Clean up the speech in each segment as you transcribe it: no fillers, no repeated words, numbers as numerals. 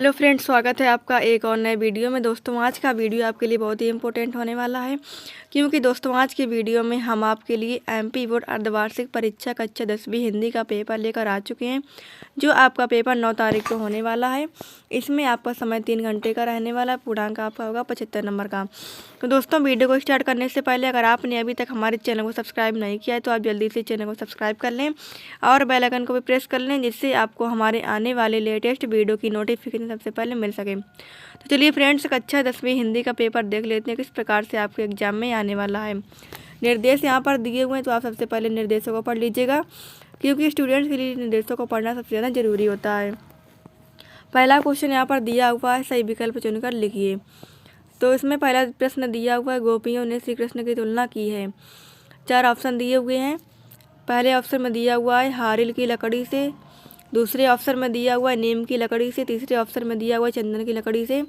Hello friends, स्वागत है आपका एक और नए वीडियो में। दोस्तों, आज का वीडियो आपके लिए बहुत ही इम्पोर्टेंट होने वाला है, क्योंकि दोस्तों आज के वीडियो में हम आपके लिए एमपी बोर्ड अर्धवार्षिक परीक्षा कक्षा 10वीं हिंदी का पेपर लेकर आ चुके हैं, जो आपका पेपर 9 तारीख को होने वाला है। इसमें आपका समय 3 घंटे का रहने वाला है। पूर्णांक आपका होगा 75 नंबर का। तो दोस्तों, वीडियो को स्टार्ट करने से पहले अगर आपने अभी तक हमारे चैनल को सब्सक्राइब नहीं किया है तो आप जल्दी से चैनल को सब्सक्राइब कर लें और बेल आइकन को भी प्रेस कर लें, जिससे आपको हमारे आने वाले लेटेस्ट वीडियो की नोटिफिकेशन सबसे पहले मिल सके। तो चलिए फ्रेंड्स, कक्षा 10वीं हिंदी का पेपर देख लेते हैं किस प्रकार से आपके एग्जाम में आने वाला है। निर्देश यहाँ पर दिए हुए हैं, तो आप सबसे पहले निर्देशों को पढ़ लीजिएगा, क्योंकि स्टूडेंट्स के लिए निर्देशों को पढ़ना सबसे ज़्यादा जरूरी होता है। पहला क्वेश्चन यहाँ पर दिया हुआ है, सही विकल्प चुनकर लिखिए। तो इसमें पहला प्रश्न दिया हुआ है, गोपियों ने श्री कृष्ण की तुलना की है। 4 ऑप्शन दिए हुए हैं। पहले ऑप्शन में दिया हुआ है हारिल की लकड़ी से, दूसरे ऑप्शन में दिया हुआ है नीम की लकड़ी से, तीसरे ऑप्शन में दिया हुआ है चंदन की लकड़ी से,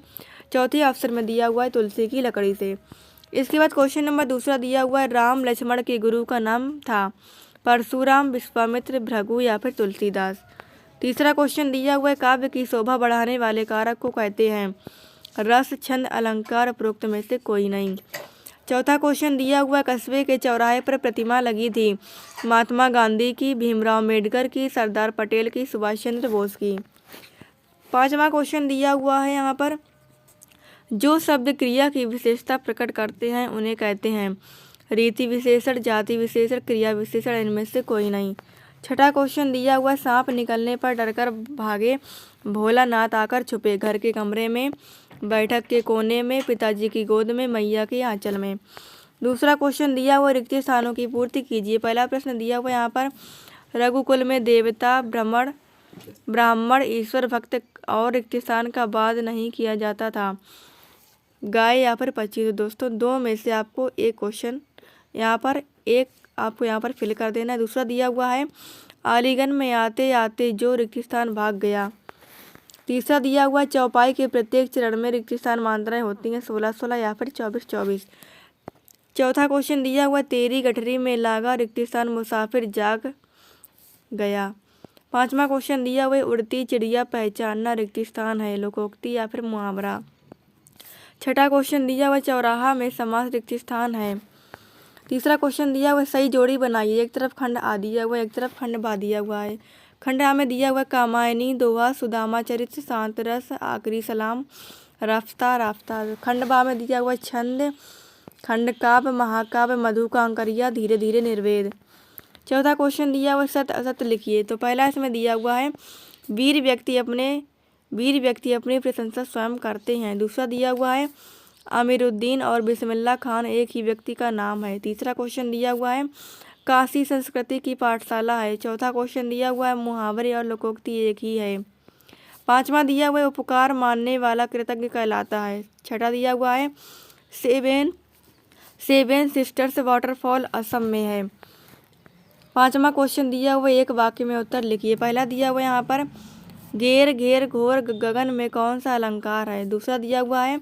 चौथे ऑप्शन में दिया हुआ है तुलसी की लकड़ी से। इसके बाद क्वेश्चन नंबर दूसरा दिया हुआ है, राम लक्ष्मण के गुरु का नाम था परशुराम, विश्वामित्र, भृगु या फिर तुलसीदास। तीसरा क्वेश्चन दिया हुआ है, काव्य की शोभा बढ़ाने वाले कारक को कहते हैं रस, छंद, अलंकार, उपरोक्त में से कोई नहीं। चौथा क्वेश्चन दिया हुआ, कस्बे के चौराहे पर प्रतिमा लगी थी महात्मा गांधी की, भीमराव अम्बेडकर की, सरदार पटेल की, सुभाष चंद्र बोस की। पांचवा क्वेश्चन दिया हुआ है यहाँ पर, जो शब्द क्रिया की विशेषता प्रकट करते हैं उन्हें कहते हैं रीति विशेषण, जाति विशेषण, क्रिया विशेषण, इनमें से कोई नहीं। छठा क्वेश्चन दिया हुआ, सांप निकलने पर डरकर भागे, भोलानाथ आकर छुपे, घर के कमरे में, बैठक के कोने में, पिताजी की गोद में, मैया के आंचल में। दूसरा क्वेश्चन दिया हुआ, रिक्त स्थानों की पूर्ति कीजिए। पहला प्रश्न दिया हुआ यहाँ पर, रघुकुल में देवता, ब्राह्मण, ईश्वर भक्त और रिक्त स्थान का वाद नहीं किया जाता था, गाय या फिर पक्षी। तो दोस्तों, दो में से आपको एक क्वेश्चन यहाँ पर आपको यहाँ पर फिल कर देना है। दूसरा दिया हुआ है, अलीगढ़ में आते आते जो रिक्त स्थान भाग गया। तीसरा दिया हुआ, चौपाई के प्रत्येक चरण में रिक्त स्थान मात्राएं होती हैं 16-16 या फिर 24-24। चौथा क्वेश्चन दिया हुआ, तेरी गठरी में लागा रिक्त स्थान मुसाफिर जाग गया। पांचवा क्वेश्चन दिया हुआ, उड़ती चिड़िया पहचानना रिक्त स्थान है, लोकोक्ति या फिर मुहावरा। छठा क्वेश्चन दिया हुआ, चौराहा में समास रिक्त स्थान है। तीसरा क्वेश्चन दिया हुआ, सही जोड़ी बनाइए। एक तरफ खंड आ दिया हुआ है, एक तरफ खंड बा दिया हुआ है। खंड आ में दिया हुआ, कामायनी, दोहा, सुदामा चरित्र, शांत रस, आखिरी सलाम, राफ्ता राफ्ता। खंड बा में दिया हुआ, छंद, खंड काव्य, महाकाव्य, मधु का अंकरिया, धीरे धीरे निर्वेद। चौथा क्वेश्चन दिया हुआ, सत्य असत्य लिखिए। तो पहला इसमें दिया हुआ है, वीर व्यक्ति अपनी प्रशंसा स्वयं करते हैं। दूसरा दिया हुआ है, आमिरुद्दीन और बिस्मिल्लाह खान एक ही व्यक्ति का नाम है। तीसरा क्वेश्चन दिया हुआ है, काशी संस्कृति की पाठशाला है। चौथा क्वेश्चन दिया हुआ है, मुहावरे और लोकोक्ति एक ही है। पांचवा दिया हुआ है, उपकार मानने वाला कृतज्ञ कहलाता है। छठा दिया हुआ है, सेवन सिस्टर्स वाटरफॉल असम में है। पांचवा क्वेश्चन दिया हुआ, एक वाक्य में उत्तर लिखिए। पहला दिया हुआ यहाँ पर, घेर घेर घोर गगन में कौन सा अलंकार है। दूसरा दिया हुआ है,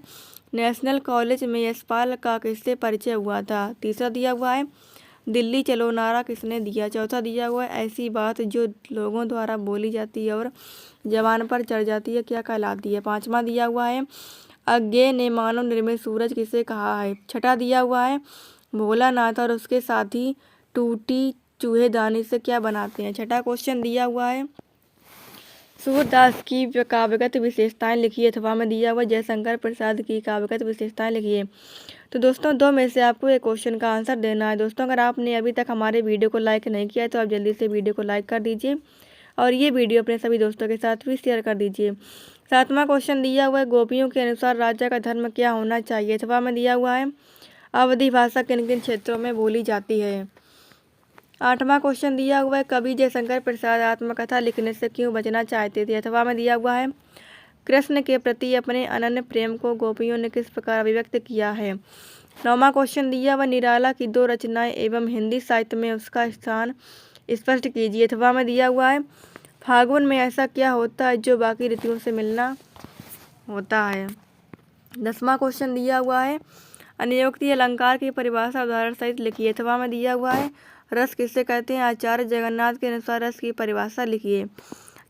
नेशनल कॉलेज में यशपाल का किससे परिचय हुआ था। तीसरा दिया हुआ है, दिल्ली चलो नारा किसने दिया। चौथा दिया हुआ है, ऐसी बात जो लोगों द्वारा बोली जाती है और जबान पर चढ़ जाती है क्या कहलाती है। पांचवा दिया हुआ है, अज्ञे ने मानव निर्मित सूरज किसे कहा है। छठा दिया हुआ है, भोलानाथ और उसके साथी टूटी चूहेदानी से क्या बनाते हैं। छठा क्वेश्चन दिया हुआ है, सूरदास की काव्यगत विशेषताएं लिखिए। अथवा में दिया हुआ, जयशंकर प्रसाद की काव्यगत विशेषताएं लिखिए। तो दोस्तों, दो में से आपको एक क्वेश्चन का आंसर देना है। दोस्तों, अगर आपने अभी तक हमारे वीडियो को लाइक नहीं किया है तो आप जल्दी से वीडियो को लाइक कर दीजिए और ये वीडियो अपने सभी दोस्तों के साथ भी शेयर कर दीजिए। सातवां क्वेश्चन दिया हुआ है, गोपियों के अनुसार राजा का धर्म क्या होना चाहिए। अथवा में दिया हुआ है, अवधी भाषा किन किन क्षेत्रों में बोली जाती है। आठवां क्वेश्चन दिया हुआ है, कवि जयशंकर प्रसाद आत्मकथा लिखने से क्यों बचना चाहते थे। अथवा में दिया हुआ है, कृष्ण के प्रति अपने अनन्य प्रेम को गोपियों ने किस प्रकार अभिव्यक्त किया है। नौवां क्वेश्चन दिया हुआ, निराला की 2 रचनाएं एवं हिंदी साहित्य में उसका स्थान स्पष्ट कीजिए। अथवा में दिया हुआ है, फागुन में ऐसा क्या होता है जो बाकी ऋतुओं से मिलना होता है। 10वां क्वेश्चन दिया हुआ है, अनियोक्ति अलंकार की परिभाषा उदाहरण सहित लिखिए। अथवा में दिया हुआ है, रस किसे कहते हैं। आचार्य जगन्नाथ के अनुसार रस की परिभाषा लिखिए।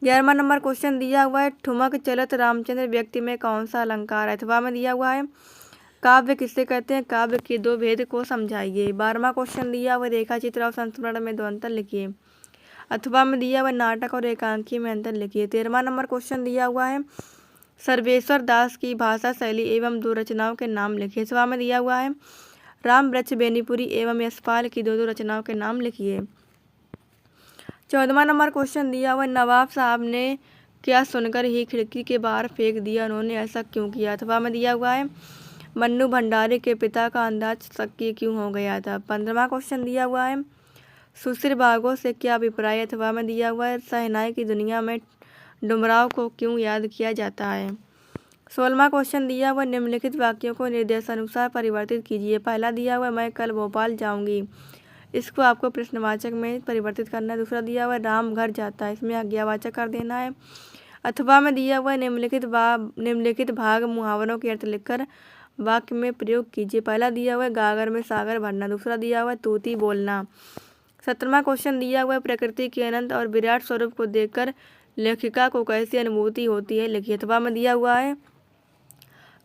11वां नंबर क्वेश्चन दिया हुआ है, ठुमक चलत रामचंद्र व्यक्ति में कौन सा अलंकार है। अथवा में दिया हुआ है, काव्य किससे कहते हैं, काव्य के दो भेद को समझाइए। 12वां क्वेश्चन दिया हुआ, रेखा चित्र और संस्मरण में दो अंतर लिखिए। अथवा में दिया हुआ, नाटक और एकांकी में अंतर लिखिए। 13वां नंबर क्वेश्चन दिया हुआ है, सर्वेश्वर दास की भाषा शैली एवं दो रचनाओं के नाम लिखिए। अथवा में दिया हुआ है, राम वृक्ष बेनीपुरी एवं यशपाल की दो रचनाओं के नाम लिखिए। 14वां नंबर क्वेश्चन दिया हुआ, नवाब साहब ने क्या सुनकर ही खिड़की के बाहर फेंक दिया, उन्होंने ऐसा क्यों किया। अथवा में दिया हुआ है, मन्नू भंडारी के पिता का अंदाज शक्की क्यों हो गया था। 15वां क्वेश्चन दिया हुआ है, सुश्री बागों से क्या अभिप्राय। अथवा में दिया हुआ है, शहनाई की दुनिया में डुमराव को क्यों याद किया जाता है। 16वां क्वेश्चन दिया हुआ, निम्नलिखित वाक्यों को निर्देशानुसार परिवर्तित कीजिए। पहला दिया हुआ, मैं कल भोपाल जाऊंगी, इसको आपको प्रश्नवाचक में परिवर्तित करना है। दूसरा दिया हुआ, राम घर जाता है, इसमें आज्ञावाचक कर देना है। अथवा में दिया हुआ, निम्नलिखित भाग मुहावरों के अर्थ लिखकर वाक्य में प्रयोग कीजिए। पहला दिया हुआ है, गागर में सागर भरना। दूसरा दिया हुआ है, तूती बोलना। 17वां क्वेश्चन दिया हुआ है, प्रकृति के अनंत और विराट स्वरूप को देखकर लेखिका को कैसी अनुभूति होती है, लिखिए। अथवा में दिया हुआ है,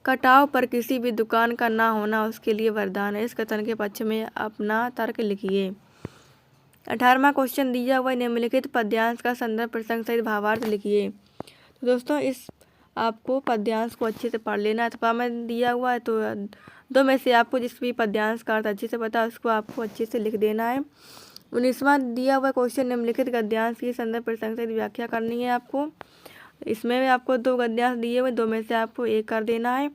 कटाव पर किसी भी दुकान का ना होना उसके लिए वरदान है, इस कथन के पक्ष में अपना तर्क लिखिए। 18वां क्वेश्चन दिया हुआ है, निम्नलिखित पद्यांश का संदर्भ प्रसंग सहित भावार्थ लिखिए। तो दोस्तों इस आपको पद्यांश को अच्छे से पढ़ लेना। अथवा में दिया हुआ है, तो दो में से आपको जिस भी पद्यांश का अर्थ अच्छे से पता है उसको आपको अच्छे से लिख देना है। 19वां दिया हुआ क्वेश्चन, निम्नलिखित गद्यांश की संदर्भ प्रसंग सहित व्याख्या करनी है आपको। इसमें भी आपको दो गद्यांश दिए हुए, दो में से आपको एक कर देना है।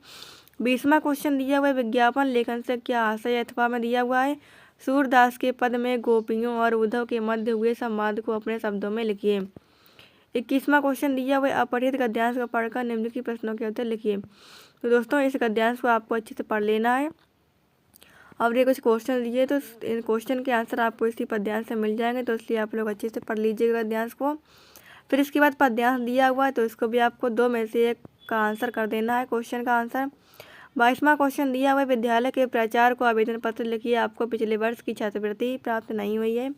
20वां क्वेश्चन दिया हुआ है, विज्ञापन लेखन से क्या आशय है। अथवा में दिया हुआ है, सूरदास के पद में गोपियों और उद्धव के मध्य हुए संवाद को अपने शब्दों में लिखिए। 21वां क्वेश्चन दिया हुआ है, अपठित गद्यांश को पढ़कर निम्नलिखित प्रश्नों के उत्तर लिखिए। तो दोस्तों इस गद्यांश को आपको अच्छे से पढ़ लेना है। और ये कुछ क्वेश्चन दिए, तो इन क्वेश्चन के आंसर आपको इसी पद्यांश से मिल जाएंगे, तो इसलिए आप लोग अच्छे से पढ़ लीजिएगा गद्यांश को। फिर इसके बाद पद्यांश दिया हुआ है, तो इसको भी आपको दो में से एक का आंसर कर देना है, क्वेश्चन का आंसर। 22वां क्वेश्चन दिया हुआ है, विद्यालय के प्राचार्य को आवेदन पत्र लिखिए, आपको पिछले वर्ष की छात्रवृत्ति प्राप्त नहीं हुई है,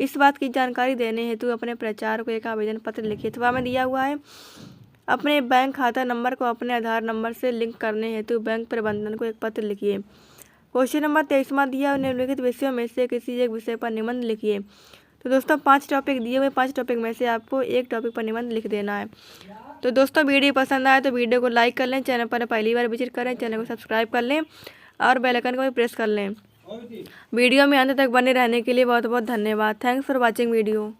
इस बात की जानकारी देने हेतु अपने प्राचार्य को एक आवेदन पत्र लिखिए। अथवा में दिया हुआ है, अपने बैंक खाता नंबर को अपने आधार नंबर से लिंक करने हेतु बैंक प्रबंधन को एक पत्र लिखिए। क्वेश्चन नंबर 23वां दिया हुआ, निम्नलिखित विषयों में से किसी एक विषय पर निबंध लिखिए। तो दोस्तों 5 टॉपिक दिए हुए, 5 टॉपिक में से आपको एक टॉपिक पर निबंध लिख देना है। तो दोस्तों वीडियो पसंद आए तो वीडियो को लाइक कर लें, चैनल पर पहली बार विजिट करें चैनल को सब्सक्राइब कर लें और बेल आइकन को भी प्रेस कर लें। वीडियो में अंत तक बने रहने के लिए बहुत बहुत धन्यवाद। Thanks for watching video.